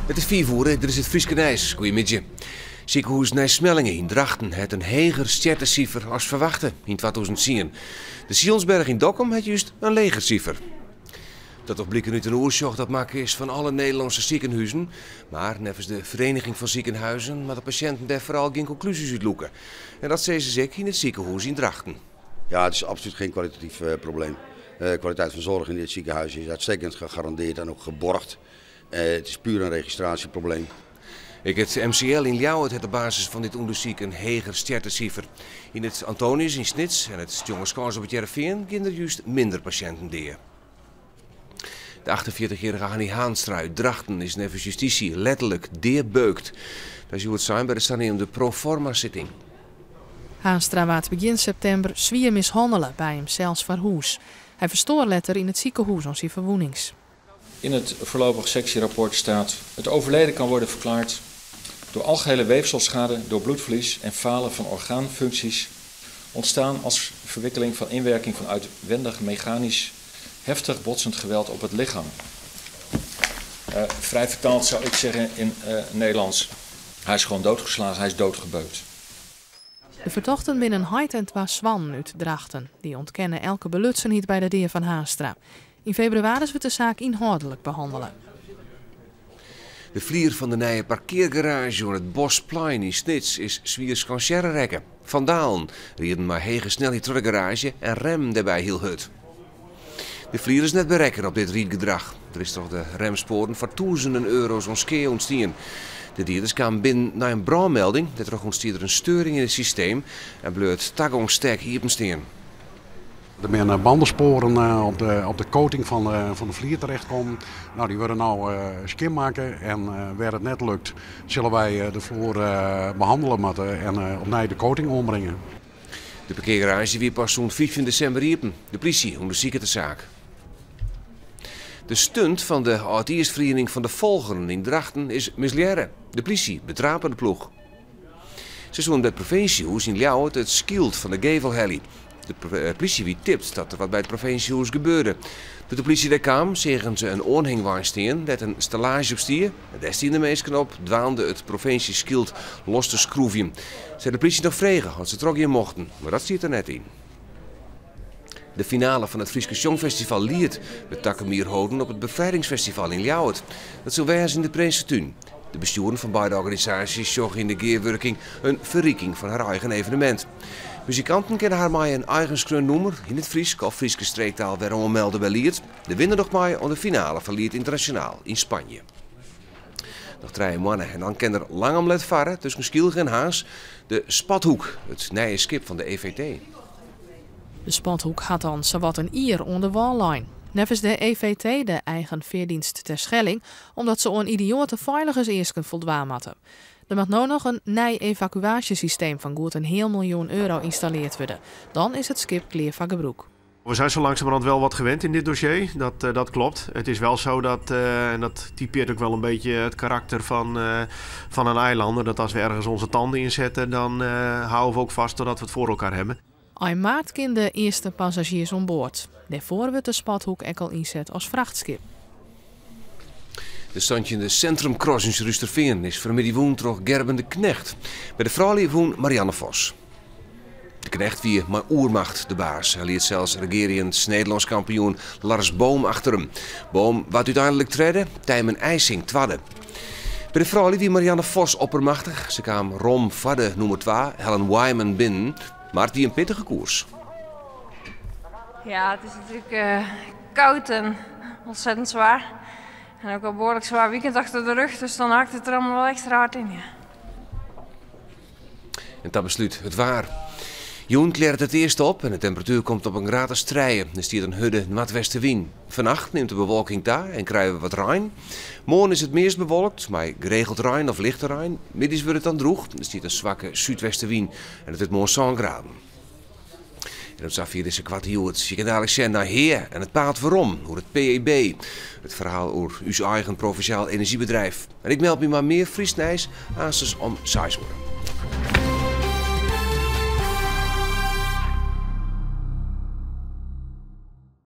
Het is 4 uur, dit is het Frieske Nijs. Goedemiddag. Ziekenhuis Nijsmellingen in Drachten heeft een heger sterrencijfer als verwachte in 2010. De Sionsberg in Dokkum heeft juist een leger cijfer. Dat toch blijkt nu een oorzaak dat maken is van alle Nederlandse ziekenhuizen. Maar nevens de Vereniging van Ziekenhuizen, maar de patiënten daar vooral geen conclusies uitloeken. En dat zeggen ze in het ziekenhuis in Drachten. Ja, het is absoluut geen kwalitatief probleem. De kwaliteit van zorg in dit ziekenhuis is uitstekend gegarandeerd en ook geborgd. Het is puur een registratieprobleem. Het MCL in Ljouwert heeft op basis van dit onderzoek een heger sterrencijfer. In het Antonius in Snits en het Jonge Schans op het Jereveen gaan er juist minder patiënten deer. De 48-jarige Hanni Haanstra uit Drachten is nevens justitie letterlijk deerbeukt. Dat zou het zijn bij de standing om de proforma-zitting. Haanstra werd begin september zwier mishandelen bij hem zelfs verhoes. Hij verstoor letter in het ziekenhuis aan zijn verwoenings. In het voorlopig sectierapport staat: het overlijden kan worden verklaard door algehele weefselschade, door bloedverlies en falen van orgaanfuncties, ontstaan als verwikkeling van inwerking van uitwendig mechanisch heftig botsend geweld op het lichaam. Vrij vertaald zou ik zeggen in Nederlands: hij is gewoon doodgeslagen, hij is doodgebeukt. De verdachten binnen Heid en Twa Swan uit Drachten. Die ontkennen elke belutsenheid bij de deer van Haanstra. In februari wordt de zaak inhoudelijk behandelen. De vlier van de nieuwe parkeergarage aan het Bosplein in Snits is zwiers rekken. Vandalen rieden maar hege snelheid door de garage en rem daarbij heel hut. De vlier is net bereiken op dit rietgedrag. Er is toch de remsporen voor duizenden euro's ontskeer ontstaan. De dierders kwamen binnen naar een brandmelding. Er ontstond er een steuring in het systeem en bleef tagongsterk hierpen staan. Er zijn bandensporen op de coating van de vlier terechtkomen. Nou, die worden nou skim maken en waar het net lukt, zullen wij de vloer behandelen moeten en opnieuw de coating ombrengen. De parkeergarage weer pas zo'n 15 december hierpen. De politie onderzoekt de zaak. De stunt van de oud-eerstvereniging van de Volgeren in Drachten is misleren. De politie betrapen de ploeg. Ze zullen bij het provinciehuis in Ljouwert het skield van de Gevelheli. De politie wie tipt dat er wat bij het provinciehuis gebeurde. Toen de politie daar kwam, zeggen ze een oorhing steen dat een stellage op stier. Daar staan de meesten op, dwaande het provincieskild los te schroeven. Ze de politie nog vregen wat ze trok in mochten, maar dat ziet er net in. De finale van het Frieske Songfestival Liert werd Takkenmier houden op het Bevrijdingsfestival in Ljouwert. Dat zal wijzen in de Prinsentuin. De besturen van beide organisaties zochten in de geerwerking een verrijking van haar eigen evenement. Muzikanten kennen haar maar een eigen skreun-nummer in het Friesk of Frieske streektaal werden ommelden bij Liert. De winnaar nog maar aan de finale van Liert Internationaal in Spanje. Nog 3 mannen en dan kan er lang omlet varen tussen Skielge en Haas de Spathoek, het nieuwe skip van de EVT. De Spathoek had dan zowat een ier onder de wallijn. Nevens de EVT de eigen veerdienst ter Schelling, omdat ze een idiote veiligheidseisken voldwaan hadden. Er moet nu nog een nieuw evacuatiesysteem van goed €1 miljoen installeerd worden. Dan is het schip klaar voor gebruik. We zijn zo langzamerhand wel wat gewend in dit dossier, dat klopt. Het is wel zo dat, en dat typeert ook wel een beetje het karakter van een eilander, dat als we ergens onze tanden inzetten, dan houden we ook vast totdat we het voor elkaar hebben. In maart kunnen de eerste passagiers aan boord. Daarvoor wordt de Spathoek al inzet als vrachtschip. De standje in de Centrumcross in Rusterveen is vanmiddag woon toch Gerben de Knecht. Bij de vrouwelijke woon Marianne Vos. De Knecht wie maar oermacht de baas. Hij liet zelfs regerend Nederlands kampioen Lars Boom achter hem. Boom wat uiteindelijk treden, Tijmen IJsing twadde. Bij de vrouwelijke wie Marianne Vos oppermachtig. Ze kwam Rom Vadde nummer 2, Helen Wyman binnen. Maar die een pittige koers. Ja, het is natuurlijk koud en ontzettend zwaar. En ook een behoorlijk zwaar weekend achter de rug, dus dan hakt het er allemaal wel extra hard in. Ja. En dat besluit het waar. Joen kleert het eerst op en de temperatuur komt op een graad te strijden. Er stiert een hudde noordwestenwind. Vannacht neemt de bewolking daar en krijgen we wat rein. Morgen is het meest bewolkt, maar geregeld rein of lichte rein. Middags wordt het dan droog. Er stiert een zwakke zuidwestenwind en het wordt morgen 1 graden. En op Zafir is een kwartier. Je kan dadelijk zien naar Heer en het paard waarom, hoe het PEB. Het verhaal over uw eigen provinciaal energiebedrijf. En ik meld me maar meer Friesnijs aan om 6 uur.